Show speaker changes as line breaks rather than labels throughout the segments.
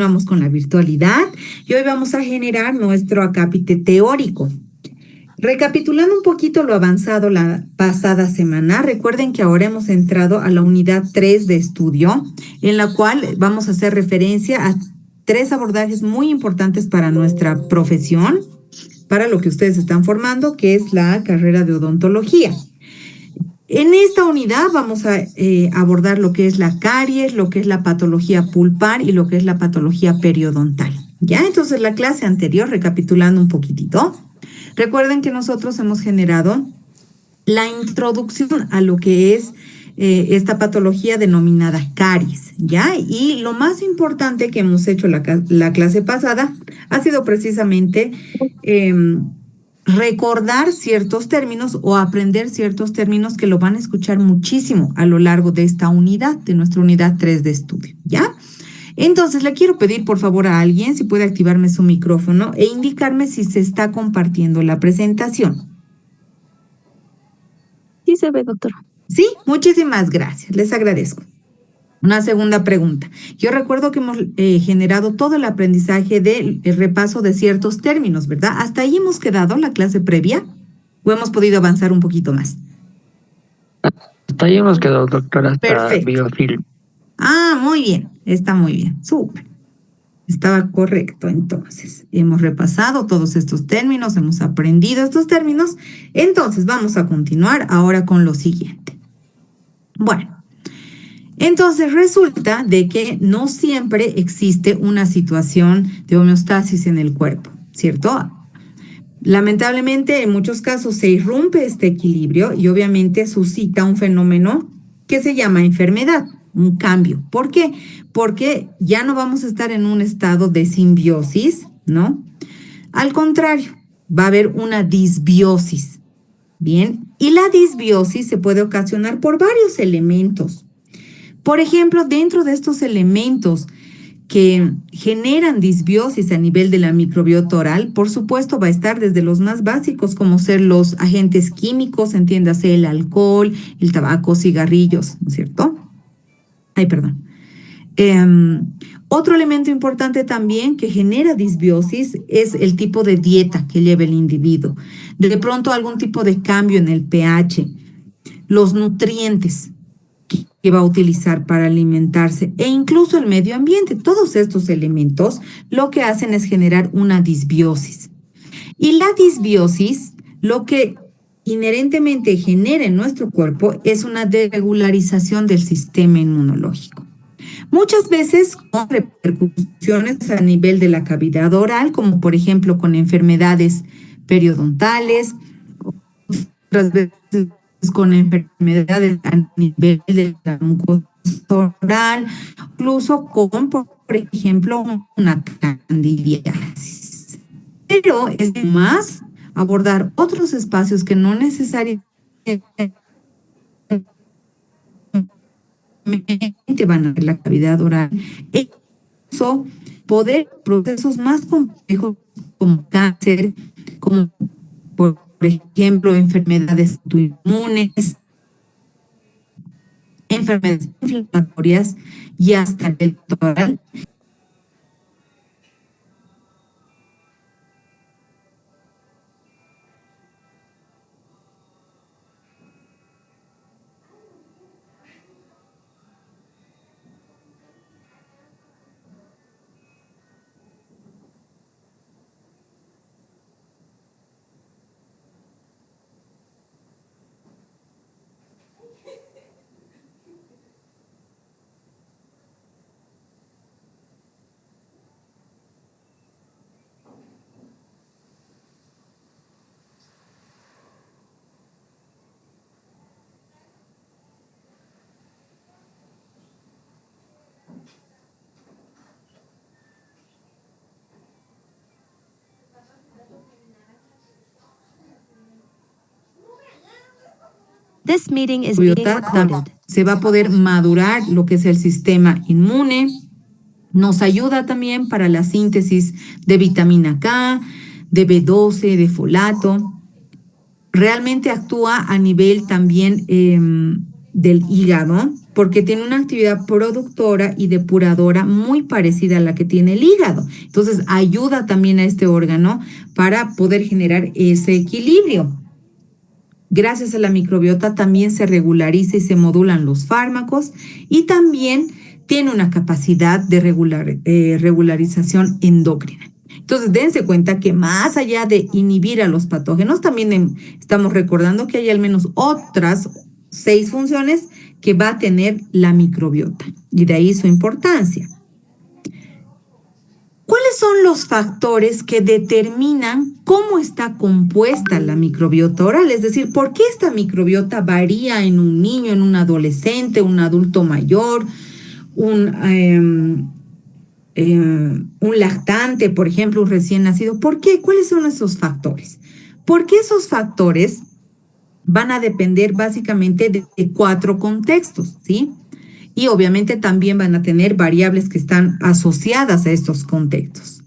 Vamos con la virtualidad y hoy vamos a generar nuestro acápite teórico. Recapitulando un poquito lo avanzado la pasada semana, recuerden que ahora hemos entrado a la unidad 3 de estudio, en la cual vamos a hacer referencia a 3 abordajes muy importantes para nuestra profesión, para lo que ustedes están formando, que es la carrera de odontología. En esta unidad vamos a abordar lo que es la caries, lo que es la patología pulpar y lo que es la patología periodontal. Ya, entonces la clase anterior, recapitulando un poquitito, recuerden que nosotros hemos generado la introducción a lo que es esta patología denominada caries, ¿ya? Y lo más importante que hemos hecho la clase pasada ha sido precisamente recordar ciertos términos o aprender ciertos términos que lo van a escuchar muchísimo a lo largo de esta unidad, de nuestra unidad 3 de estudio, ¿ya? Entonces, le quiero pedir por favor a alguien si puede activarme su micrófono e indicarme si se está compartiendo la presentación.
Sí se ve, doctor.
Sí, muchísimas gracias, les agradezco. Una segunda pregunta. Yo recuerdo que hemos generado todo el aprendizaje del repaso de ciertos términos, ¿verdad? ¿Hasta ahí hemos quedado la clase previa o hemos podido avanzar un poquito más?
Hasta ahí hemos quedado, doctora, hasta
Perfecto.
biofilm.
Ah, muy bien, está muy bien, súper. Estaba correcto, entonces. Hemos repasado todos estos términos, hemos aprendido estos términos. Entonces, vamos a continuar ahora con lo siguiente. Bueno. Entonces resulta de que no siempre existe una situación de homeostasis en el cuerpo, ¿cierto? Lamentablemente en muchos casos se irrumpe este equilibrio y obviamente suscita un fenómeno que se llama enfermedad, un cambio. ¿Por qué? Porque ya no vamos a estar en un estado de simbiosis, ¿no? Al contrario, va a haber una disbiosis, ¿bien? Y la disbiosis se puede ocasionar por varios elementos. Por ejemplo, dentro de estos elementos que generan disbiosis a nivel de la microbiota oral, por supuesto va a estar desde los más básicos, como ser los agentes químicos, entiéndase el alcohol, el tabaco, cigarrillos, ¿no es cierto? Ay, perdón. Otro elemento importante también que genera disbiosis es el tipo de dieta que lleva el individuo. De pronto algún tipo de cambio en el pH, los nutrientes que va a utilizar para alimentarse e incluso el medio ambiente. Todos estos elementos lo que hacen es generar una disbiosis. Y la disbiosis lo que inherentemente genera en nuestro cuerpo es una desregularización del sistema inmunológico. Muchas veces con repercusiones a nivel de la cavidad oral, como por ejemplo con enfermedades periodontales, otras veces con enfermedades a nivel de la mucosa oral, incluso con, por ejemplo, una candidiasis. Pero es más abordar otros espacios que no necesariamente van a ver la cavidad oral. Eso poder procesos más complejos como cáncer, como por ejemplo, enfermedades autoinmunes, enfermedades inflamatorias y hasta el oral.
This meeting is being recorded.
Se va a poder madurar lo que es el sistema inmune. Nos ayuda también para la síntesis de vitamina K, de B12, de folato. Realmente actúa a nivel también del hígado, porque tiene una actividad productora y depuradora muy parecida a la que tiene el hígado. Entonces, ayuda también a este órgano para poder generar ese equilibrio. Gracias a la microbiota también se regulariza y se modulan los fármacos y también tiene una capacidad de regularización endocrina. Entonces, dense cuenta que más allá de inhibir a los patógenos, también estamos recordando que hay al menos otras 6 funciones que va a tener la microbiota y de ahí su importancia. ¿Cuáles son los factores que determinan cómo está compuesta la microbiota oral? Es decir, ¿por qué esta microbiota varía en un niño, en un adolescente, un adulto mayor, un lactante, por ejemplo, un recién nacido? ¿Por qué? ¿Cuáles son esos factores? Porque esos factores van a depender básicamente de 4 contextos, ¿sí? Y obviamente también van a tener variables que están asociadas a estos contextos.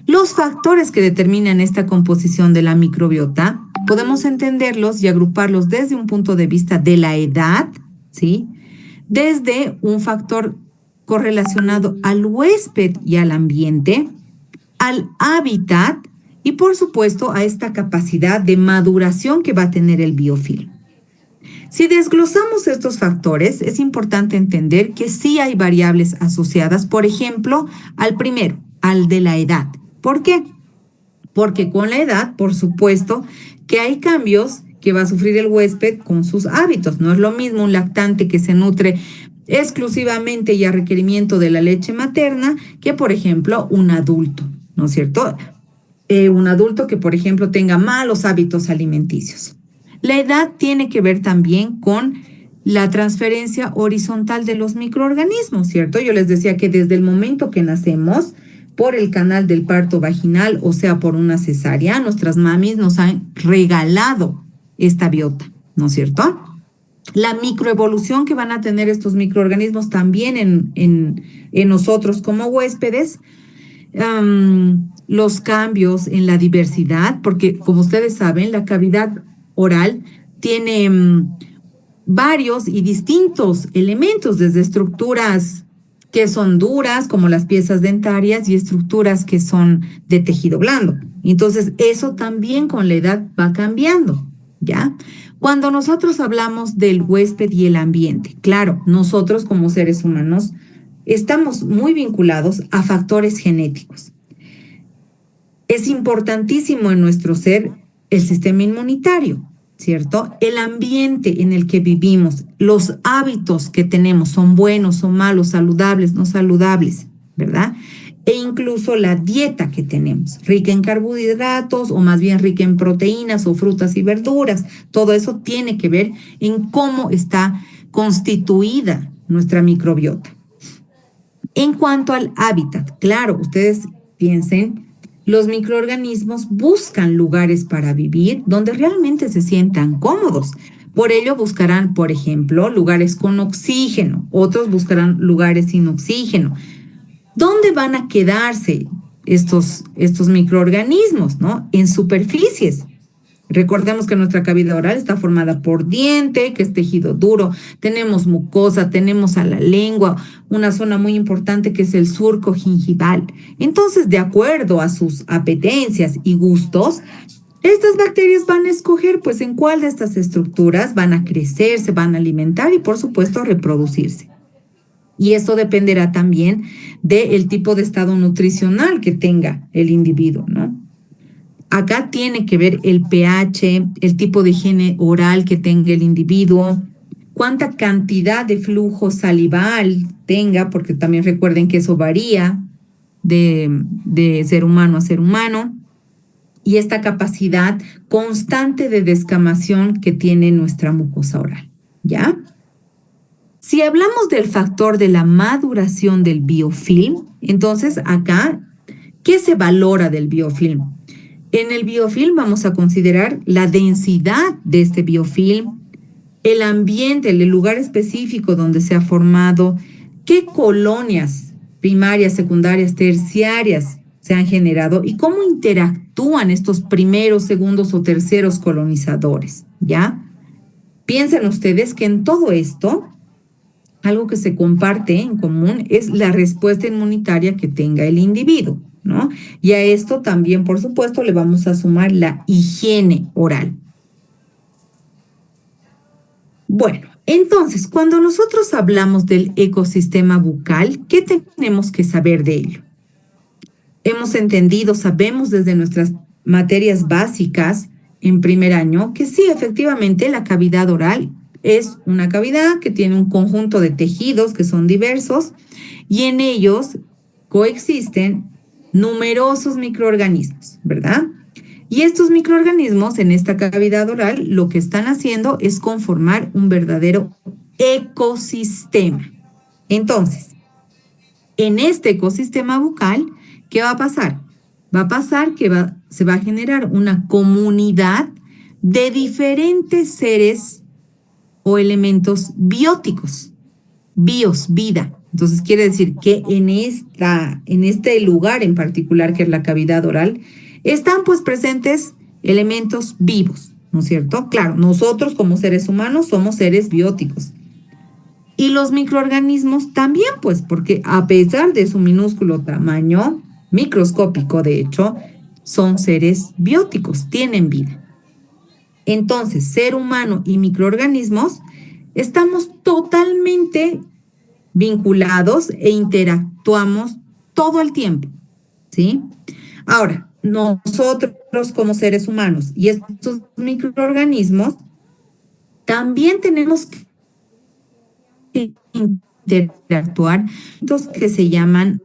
Los factores que determinan esta composición de la microbiota podemos entenderlos y agruparlos desde un punto de vista de la edad, ¿sí? Desde un factor correlacionado al huésped y al ambiente, al hábitat y por supuesto a esta capacidad de maduración que va a tener el biofilm. Si desglosamos estos factores, es importante entender que sí hay variables asociadas, por ejemplo, al primero, al de la edad. ¿Por qué? Porque con la edad, por supuesto, que hay cambios que va a sufrir el huésped con sus hábitos. No es lo mismo un lactante que se nutre exclusivamente y a requerimiento de la leche materna que, por ejemplo, un adulto, ¿no es cierto? Un adulto que, por ejemplo, tenga malos hábitos alimenticios. La edad tiene que ver también con la transferencia horizontal de los microorganismos, ¿cierto? Yo les decía que desde el momento que nacemos, por el canal del parto vaginal, o sea, por una cesárea, nuestras mamis nos han regalado esta biota, ¿no es cierto? La microevolución que van a tener estos microorganismos también en nosotros como huéspedes, los cambios en la diversidad, porque como ustedes saben, la cavidad oral tiene varios y distintos elementos, desde estructuras que son duras, como las piezas dentarias, y estructuras que son de tejido blando. Entonces, eso también con la edad va cambiando, ¿ya? Cuando nosotros hablamos del huésped y el ambiente, claro, nosotros como seres humanos estamos muy vinculados a factores genéticos. Es importantísimo en nuestro ser el sistema inmunitario, ¿cierto? El ambiente en el que vivimos, los hábitos que tenemos, son buenos, son malos, saludables, no saludables, ¿verdad? E incluso la dieta que tenemos, rica en carbohidratos o más bien rica en proteínas o frutas y verduras. Todo eso tiene que ver en cómo está constituida nuestra microbiota. En cuanto al hábitat, claro, ustedes piensen, los microorganismos buscan lugares para vivir donde realmente se sientan cómodos. Por ello buscarán, por ejemplo, lugares con oxígeno, otros buscarán lugares sin oxígeno. ¿Dónde van a quedarse estos microorganismos, ¿no? En superficies. Recordemos que nuestra cavidad oral está formada por diente, que es tejido duro, tenemos mucosa, tenemos a la lengua, una zona muy importante que es el surco gingival. Entonces, de acuerdo a sus apetencias y gustos, estas bacterias van a escoger pues en cuál de estas estructuras van a crecer, se van a alimentar y por supuesto reproducirse. Y esto dependerá también del tipo de estado nutricional que tenga el individuo, ¿no? Acá tiene que ver el pH, el tipo de higiene oral que tenga el individuo, cuánta cantidad de flujo salival tenga, porque también recuerden que eso varía de ser humano a ser humano, y esta capacidad constante de descamación que tiene nuestra mucosa oral, ¿ya? Si hablamos del factor de la maduración del biofilm, entonces acá, ¿qué se valora del biofilm? En el biofilm vamos a considerar la densidad de este biofilm, el ambiente, el lugar específico donde se ha formado, qué colonias primarias, secundarias, terciarias se han generado y cómo interactúan estos primeros, segundos o terceros colonizadores, ¿ya? Piensen ustedes que en todo esto algo que se comparte en común es la respuesta inmunitaria que tenga el individuo, ¿no? Y a esto también, por supuesto, le vamos a sumar la higiene oral. Bueno, entonces, cuando nosotros hablamos del ecosistema bucal, ¿qué tenemos que saber de ello? Hemos entendido, sabemos desde nuestras materias básicas en primer año que sí, efectivamente, la cavidad oral es una cavidad que tiene un conjunto de tejidos que son diversos y en ellos coexisten numerosos microorganismos, ¿verdad? Y estos microorganismos en esta cavidad oral lo que están haciendo es conformar un verdadero ecosistema. Entonces, en este ecosistema bucal, ¿qué va a pasar? Va a pasar que se va a generar una comunidad de diferentes seres o elementos bióticos. Bios, vida. Entonces quiere decir que en este lugar en particular, que es la cavidad oral, están pues presentes elementos vivos, ¿no es cierto? Claro, nosotros como seres humanos somos seres bióticos. Y los microorganismos también, pues, porque a pesar de su minúsculo tamaño, microscópico de hecho, son seres bióticos, tienen vida. Entonces, ser humano y microorganismos estamos totalmente vinculados e interactuamos todo el tiempo, ¿sí? Ahora, nosotros como seres humanos y estos microorganismos también tenemos que interactuar, los que se llaman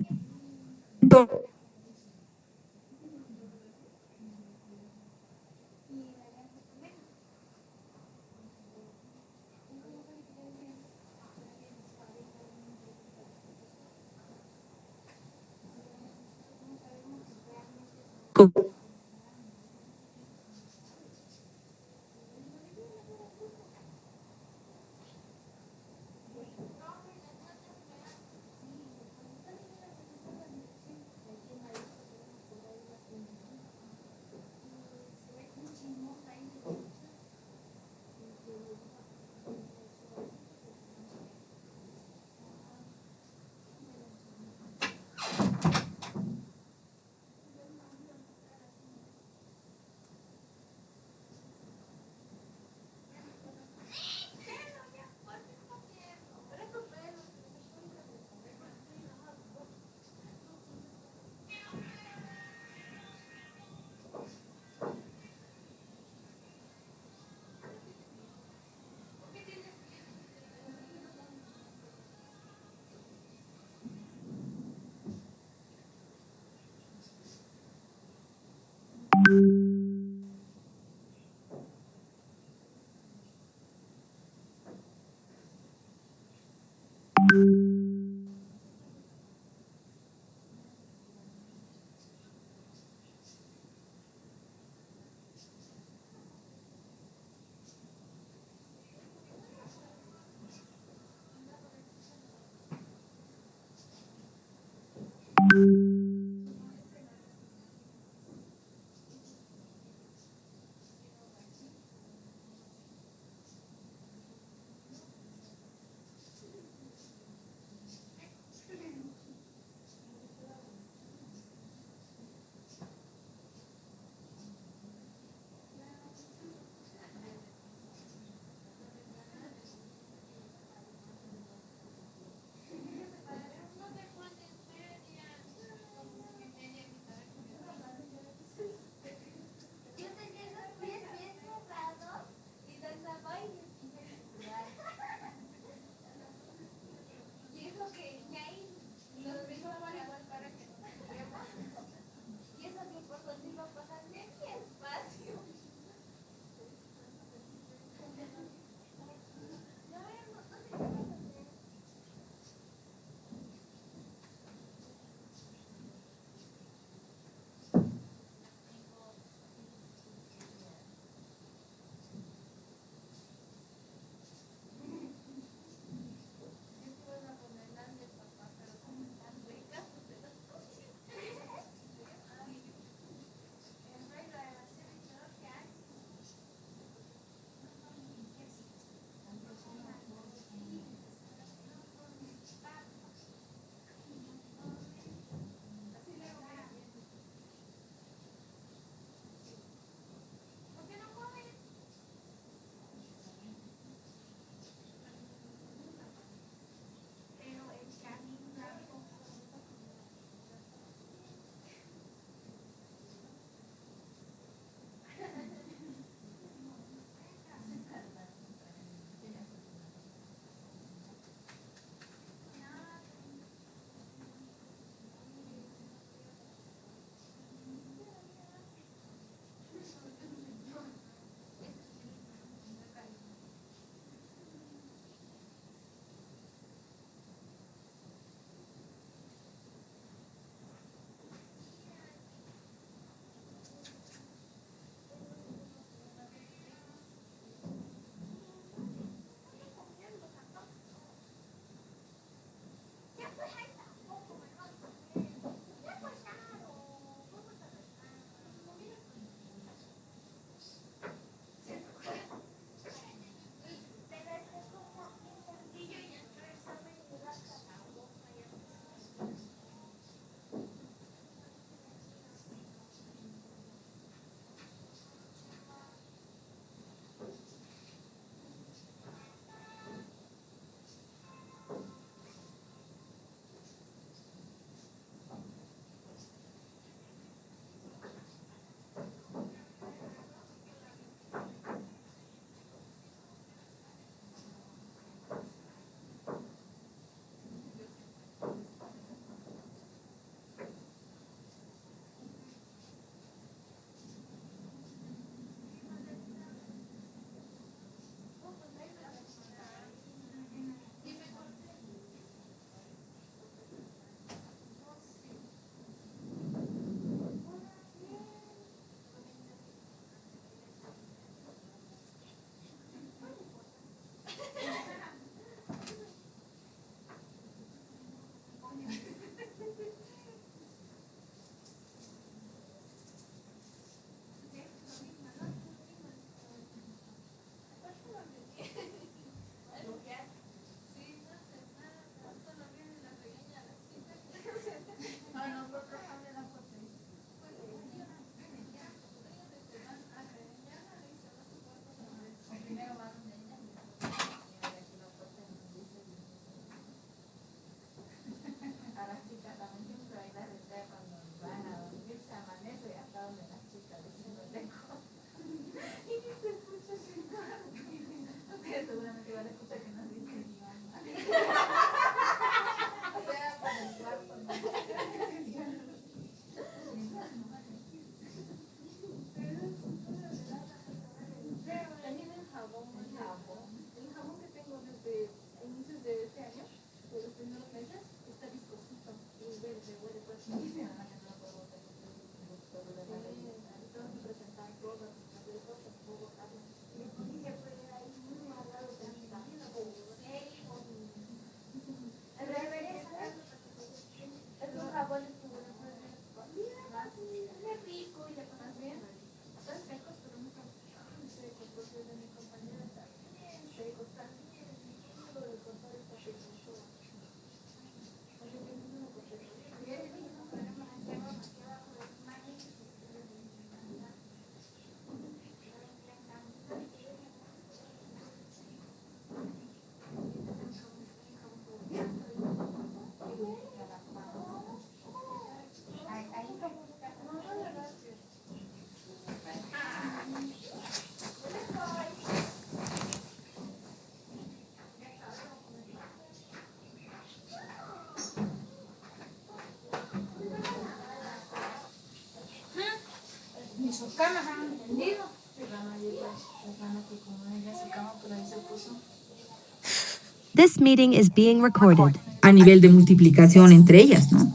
This meeting is being recorded.
A nivel de multiplicación entre ellas, ¿no?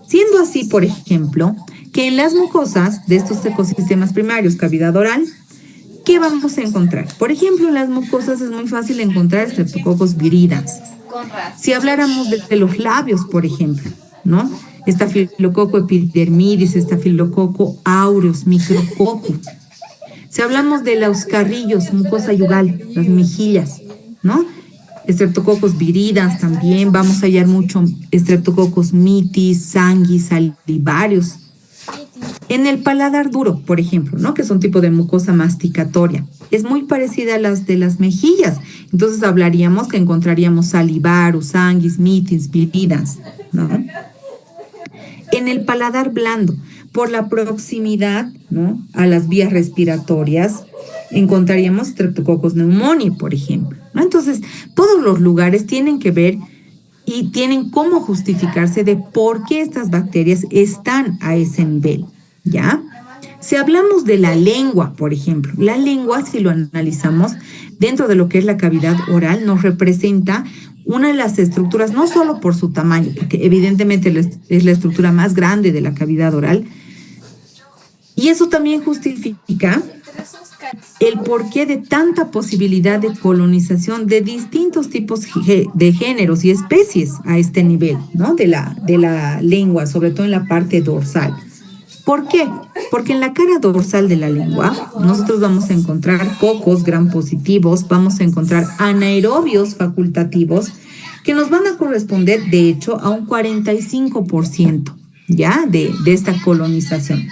Siendo así, por ejemplo, que en las mucosas de estos ecosistemas primarios, cavidad oral, ¿qué vamos a encontrar? Por ejemplo, en las mucosas es muy fácil encontrar Streptococcus viridans. Si habláramos de los labios, por ejemplo, ¿no? Estafilococo epidermidis, estafilococo aureus, micrococo. Si hablamos de los carrillos, mucosa yugal, las mejillas, ¿no? Streptococcus viridans también, vamos a hallar mucho Streptococcus mitis, sanguis, salivarius. En el paladar duro, por ejemplo, ¿no? Que es un tipo de mucosa masticatoria, es muy parecida a las de las mejillas. Entonces hablaríamos que encontraríamos salivarus, sanguis, mitis, viridans, ¿no? En el paladar blando, por la proximidad, ¿no?, a las vías respiratorias, encontraríamos Streptococcus pneumoniae, por ejemplo, ¿no? Entonces, todos los lugares tienen que ver y tienen cómo justificarse de por qué estas bacterias están a ese nivel, ¿ya? Si hablamos de la lengua, por ejemplo, la lengua, si lo analizamos dentro de lo que es la cavidad oral, nos representa una de las estructuras, no solo por su tamaño, porque evidentemente es la estructura más grande de la cavidad oral, y eso también justifica el porqué de tanta posibilidad de colonización de distintos tipos de géneros y especies a este nivel, ¿no? De la lengua, sobre todo en la parte dorsal. ¿Por qué? Porque en la cara dorsal de la lengua nosotros vamos a encontrar cocos gram positivos, vamos a encontrar anaerobios facultativos que nos van a corresponder, de hecho, a un 45%, ¿ya? De esta colonización.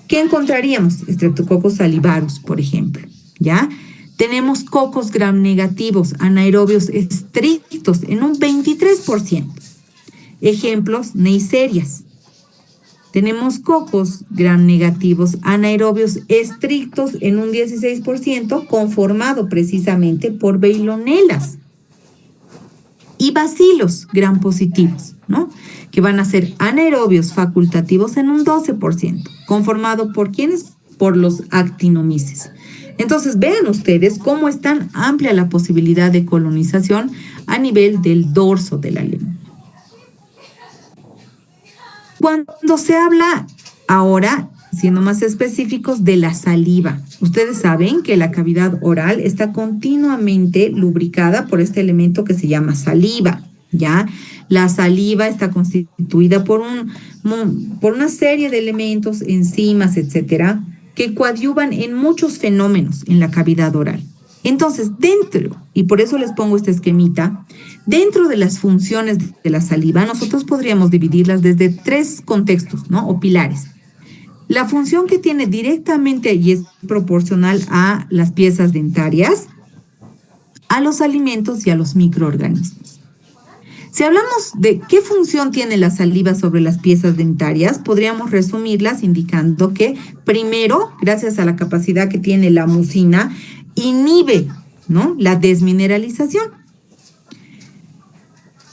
¿Qué encontraríamos? Streptococcus salivarus, por ejemplo, ¿ya? Tenemos cocos gram negativos, anaerobios estrictos en un 23%. Ejemplos, neiserias. Tenemos cocos gram negativos, anaerobios estrictos en un 16%, conformado precisamente por veilonelas. Y bacilos gram positivos, ¿no? Que van a ser anaerobios facultativos en un 12%, conformado por ¿quiénes? Por los actinomyces. Entonces, vean ustedes cómo es tan amplia la posibilidad de colonización a nivel del dorso de la lengua. Cuando se habla ahora, siendo más específicos, de la saliva, ustedes saben que la cavidad oral está continuamente lubricada por este elemento que se llama saliva, ¿ya? La saliva está constituida por una serie de elementos, enzimas, etcétera, que coadyuvan en muchos fenómenos en la cavidad oral. Entonces, y por eso les pongo este esquemita, dentro de las funciones de la saliva, nosotros podríamos dividirlas desde 3 contextos, ¿no? O pilares. La función que tiene directamente y es proporcional a las piezas dentarias, a los alimentos y a los microorganismos. Si hablamos de qué función tiene la saliva sobre las piezas dentarias, podríamos resumirlas indicando que, primero, gracias a la capacidad que tiene la mucina, inhibe, ¿no?, la desmineralización.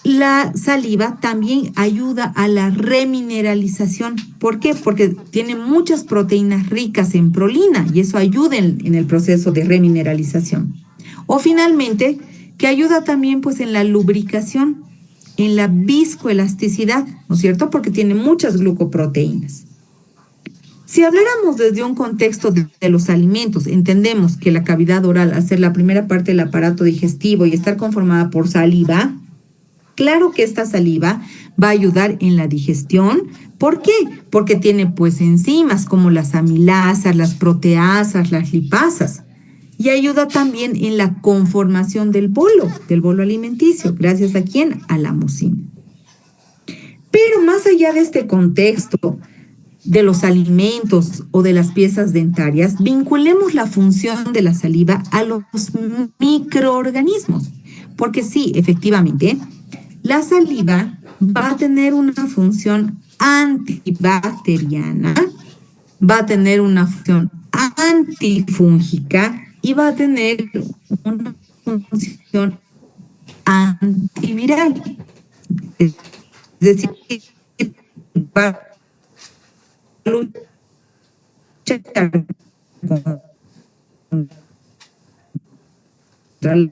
La saliva también ayuda a la remineralización. ¿Por qué? Porque tiene muchas proteínas ricas en prolina y eso ayuda en el proceso de remineralización. O finalmente, que ayuda también pues en la lubricación, en la viscoelasticidad, ¿no es cierto? Porque tiene muchas glucoproteínas. Si habláramos desde un contexto de los alimentos, entendemos que la cavidad oral, al ser la primera parte del aparato digestivo y estar conformada por saliva, claro que esta saliva va a ayudar en la digestión. ¿Por qué? Porque tiene pues enzimas como las amilasas, las proteasas, las lipasas. Y ayuda también en la conformación del bolo alimenticio. ¿Gracias a quién? A la mucina. Pero más allá de este contexto de los alimentos o de las piezas dentarias, vinculemos la función de la saliva a los microorganismos. Porque sí, efectivamente, la saliva va a tener una función antibacteriana, va a tener una función antifúngica y va a tener una función antiviral. Es decir, va a luchar contra las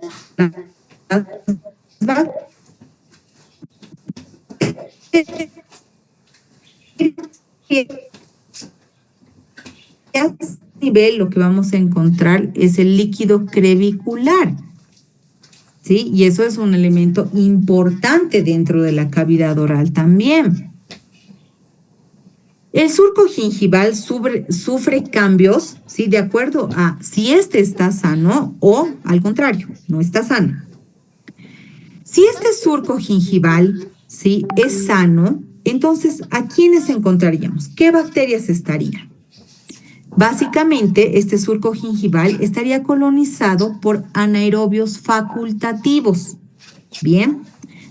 nivel lo que vamos a encontrar es el líquido crevicular, ¿sí? Y eso es un elemento importante dentro de la cavidad oral también. El surco gingival sufre cambios, ¿sí? De acuerdo a si este está sano o, al contrario, no está sano. Si este surco gingival, ¿sí? Es sano, entonces, ¿a quiénes encontraríamos? ¿Qué bacterias estarían? Básicamente, este surco gingival estaría colonizado por anaerobios facultativos, ¿bien?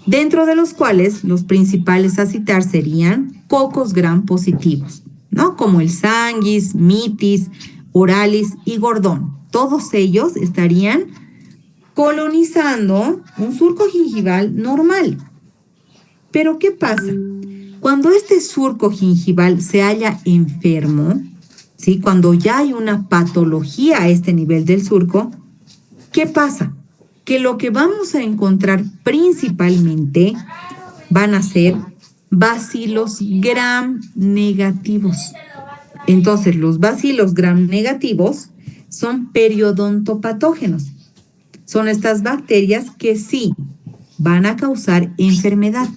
Dentro de los cuales los principales a citar serían cocos gram positivos, ¿no? Como el sanguis, mitis, oralis y gordón. Todos ellos estarían colonizando un surco gingival normal. Pero ¿qué pasa? Cuando este surco gingival se halla enfermo, ¿sí? Cuando ya hay una patología a este nivel del surco, ¿qué pasa? Que lo que vamos a encontrar principalmente van a ser bacilos gram negativos. Entonces, los bacilos gram negativos son periodontopatógenos. Son estas bacterias que sí van a causar enfermedad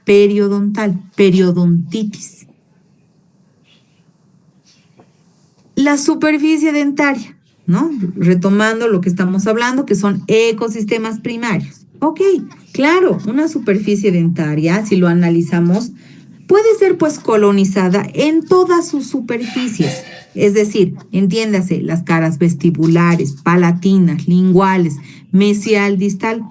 periodontal, periodontitis. La superficie dentaria, ¿no? Retomando lo que estamos hablando, que son ecosistemas primarios. Ok, claro, una superficie dentaria, si lo analizamos, puede ser pues colonizada en todas sus superficies. Es decir, entiéndase, las caras vestibulares, palatinas, linguales, mesial, distal,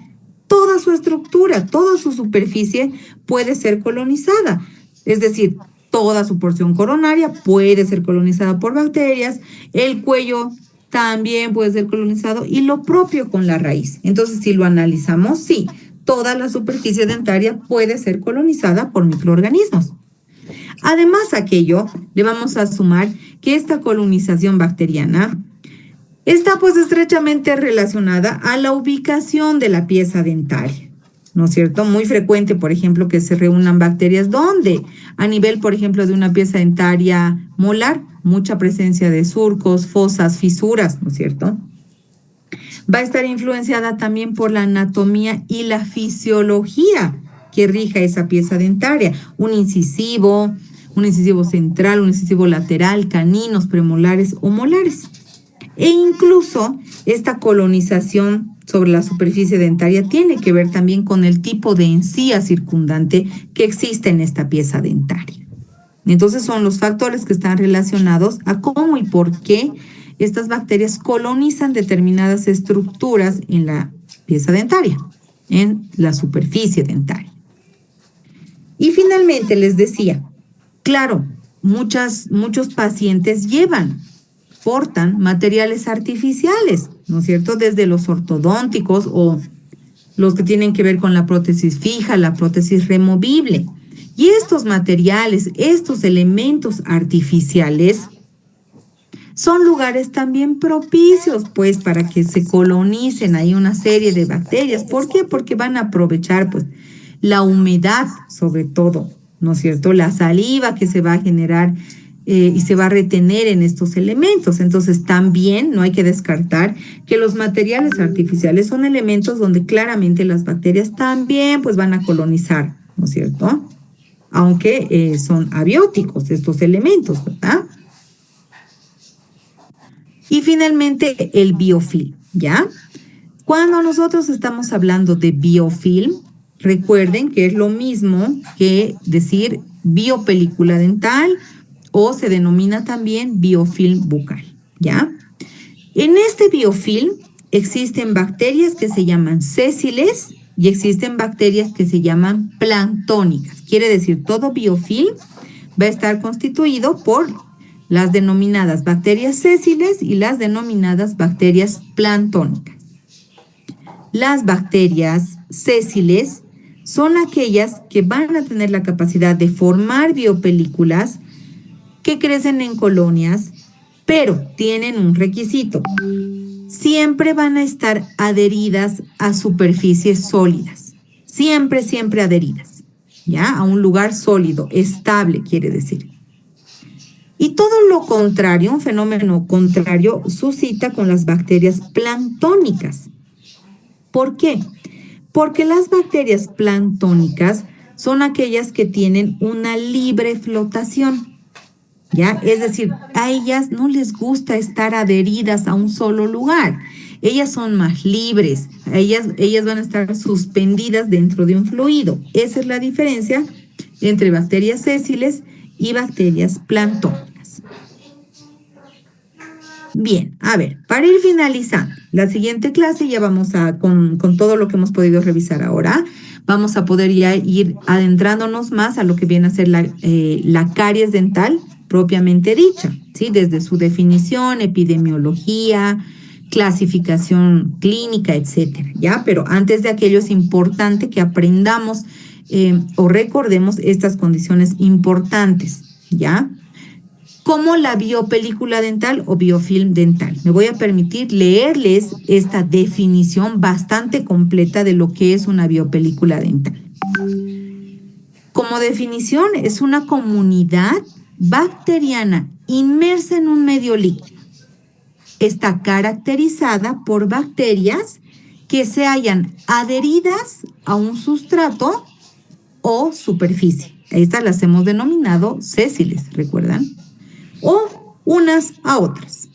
toda su estructura, toda su superficie puede ser colonizada. Es decir, toda su porción coronaria puede ser colonizada por bacterias, el cuello también puede ser colonizado y lo propio con la raíz. Entonces, si lo analizamos, sí, toda la superficie dentaria puede ser colonizada por microorganismos. Además, a aquello le vamos a sumar que esta colonización bacteriana está pues estrechamente relacionada a la ubicación de la pieza dentaria, ¿no es cierto? Muy frecuente, por ejemplo, que se reúnan bacterias donde a nivel, por ejemplo, de una pieza dentaria molar, mucha presencia de surcos, fosas, fisuras, ¿no es cierto? Va a estar influenciada también por la anatomía y la fisiología que rija esa pieza dentaria. Un incisivo central, un incisivo lateral, caninos, premolares o molares. E incluso esta colonización sobre la superficie dentaria tiene que ver también con el tipo de encía circundante que existe en esta pieza dentaria. Entonces son los factores que están relacionados a cómo y por qué estas bacterias colonizan determinadas estructuras en la pieza dentaria, en la superficie dentaria. Y finalmente les decía, claro, muchos pacientes portan materiales artificiales, ¿no es cierto? Desde los ortodónticos o los que tienen que ver con la prótesis fija, la prótesis removible. Y estos materiales, estos elementos artificiales, son lugares también propicios, pues, para que se colonicen ahí una serie de bacterias. ¿Por qué? Porque van a aprovechar, pues, la humedad, sobre todo, ¿no es cierto? La saliva que se va a generar y se va a retener en estos elementos. Entonces, también no hay que descartar que los materiales artificiales son elementos donde claramente las bacterias también, pues, van a colonizar, ¿no es cierto? Aunque son abióticos estos elementos, ¿verdad? Y finalmente el biofilm, ¿ya? Cuando nosotros estamos hablando de biofilm, recuerden que es lo mismo que decir biopelícula dental o se denomina también biofilm bucal, ¿ya? En este biofilm existen bacterias que se llaman sésiles y existen bacterias que se llaman planctónicas. Quiere decir, todo biofilm va a estar constituido por las denominadas bacterias sésiles y las denominadas bacterias planctónicas. Las bacterias sésiles son aquellas que van a tener la capacidad de formar biopelículas que crecen en colonias, pero tienen un requisito. Siempre van a estar adheridas a superficies sólidas. Siempre, siempre adheridas, ¿ya? A un lugar sólido, estable, quiere decir. Y todo lo contrario, un fenómeno contrario, suscita con las bacterias planctónicas. ¿Por qué? Porque las bacterias planctónicas son aquellas que tienen una libre flotación, ¿ya? Es decir, a ellas no les gusta estar adheridas a un solo lugar. Ellas son más libres, ellas van a estar suspendidas dentro de un fluido. Esa es la diferencia entre bacterias sésiles y bacterias planctónicas. Bien, a ver, para ir finalizando la siguiente clase, ya vamos con todo lo que hemos podido revisar ahora, vamos a poder ya ir adentrándonos más a lo que viene a ser la caries dental propiamente dicha, ¿sí? Desde su definición, epidemiología, clasificación clínica, etcétera, ¿ya? Pero antes de aquello es importante que aprendamos o recordemos estas condiciones importantes, ¿ya? Como la biopelícula dental o biofilm dental. Me voy a permitir leerles esta definición bastante completa de lo que es una biopelícula dental. Como definición, es una comunidad bacteriana inmersa en un medio líquido. Está caracterizada por bacterias que se hallan adheridas a un sustrato o superficie. Estas las hemos denominado sésiles, ¿recuerdan? O unas a otras,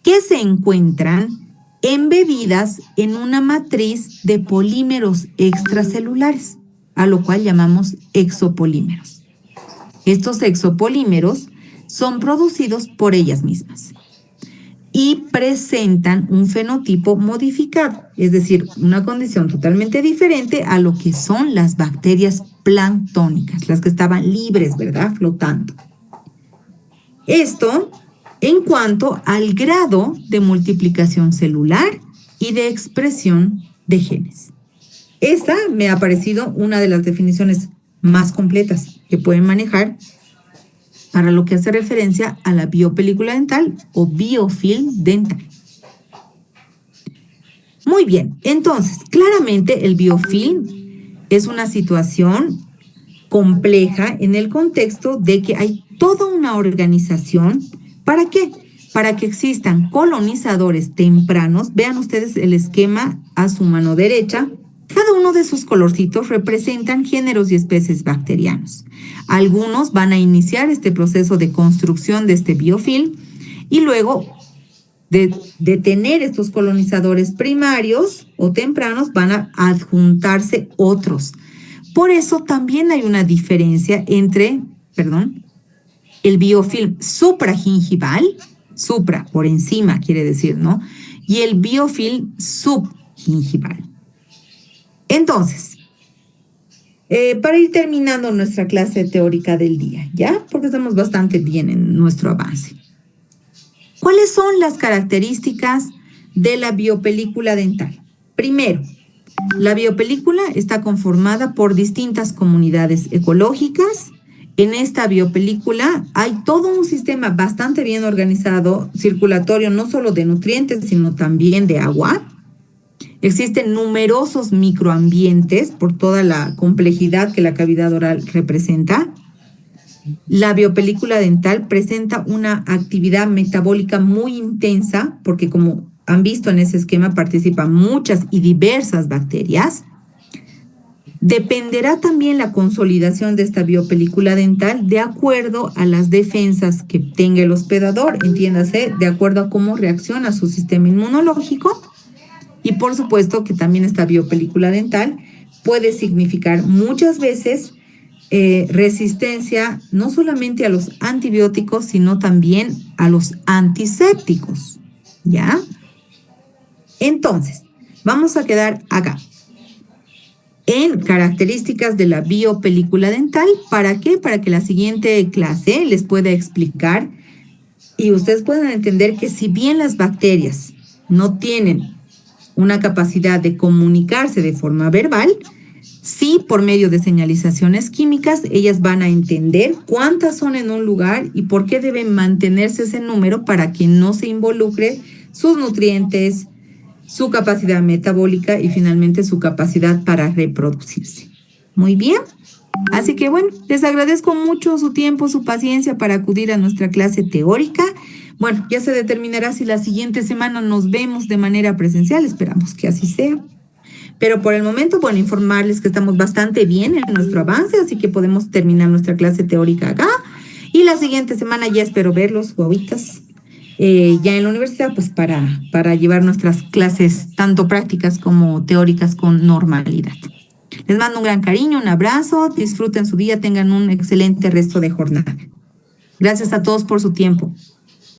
que se encuentran embebidas en una matriz de polímeros extracelulares, a lo cual llamamos exopolímeros. Estos exopolímeros son producidos por ellas mismas y presentan un fenotipo modificado, es decir, una condición totalmente diferente a lo que son las bacterias planctónicas, las que estaban libres, ¿verdad? Flotando. Esto en cuanto al grado de multiplicación celular y de expresión de genes. Esta me ha parecido una de las definiciones más completas que pueden manejar para lo que hace referencia a la biopelícula dental o biofilm dental. Muy bien, entonces, claramente el biofilm es una situación compleja en el contexto de que hay toda una organización. ¿Para qué? Para que existan colonizadores tempranos. Vean ustedes el esquema a su mano derecha. Cada uno de sus colorcitos representan géneros y especies bacterianos. Algunos van a iniciar este proceso de construcción de este biofilm y luego de tener estos colonizadores primarios o tempranos van a adjuntarse otros. Por eso también hay una diferencia entre, el biofilm supragingival, supra, por encima quiere decir, ¿no? Y el biofilm subgingival. Entonces, para ir terminando nuestra clase teórica del día, ¿ya? Porque estamos bastante bien en nuestro avance. ¿Cuáles son las características de la biopelícula dental? Primero, la biopelícula está conformada por distintas comunidades ecológicas. En esta biopelícula hay todo un sistema bastante bien organizado, circulatorio, no solo de nutrientes, sino también de agua. Existen numerosos microambientes por toda la complejidad que la cavidad oral representa. La biopelícula dental presenta una actividad metabólica muy intensa, porque como han visto en ese esquema participan muchas y diversas bacterias. Dependerá también la consolidación de esta biopelícula dental de acuerdo a las defensas que tenga el hospedador, entiéndase, de acuerdo a cómo reacciona su sistema inmunológico. Y por supuesto que también esta biopelícula dental puede significar muchas veces resistencia no solamente a los antibióticos, sino también a los antisépticos, ¿ya? Entonces, vamos a quedar acá en características de la biopelícula dental. ¿Para qué? Para que la siguiente clase les pueda explicar y ustedes puedan entender que si bien las bacterias no tienen una capacidad de comunicarse de forma verbal, Sí, por medio de señalizaciones químicas, ellas van a entender cuántas son en un lugar y por qué deben mantenerse ese número para que no se involucre sus nutrientes, su capacidad metabólica y finalmente su capacidad para reproducirse. Muy bien. Así que bueno, les agradezco mucho su tiempo, su paciencia para acudir a nuestra clase teórica. Bueno, ya se determinará si la siguiente semana nos vemos de manera presencial, esperamos que así sea. Pero por el momento, bueno, informarles que estamos bastante bien en nuestro avance, así que podemos terminar nuestra clase teórica acá. Y la siguiente semana ya espero verlos, guaguitas, ya en la universidad, pues para llevar nuestras clases tanto prácticas como teóricas con normalidad. Les mando un gran cariño, un abrazo, disfruten su día, tengan un excelente resto de jornada. Gracias a todos por su tiempo.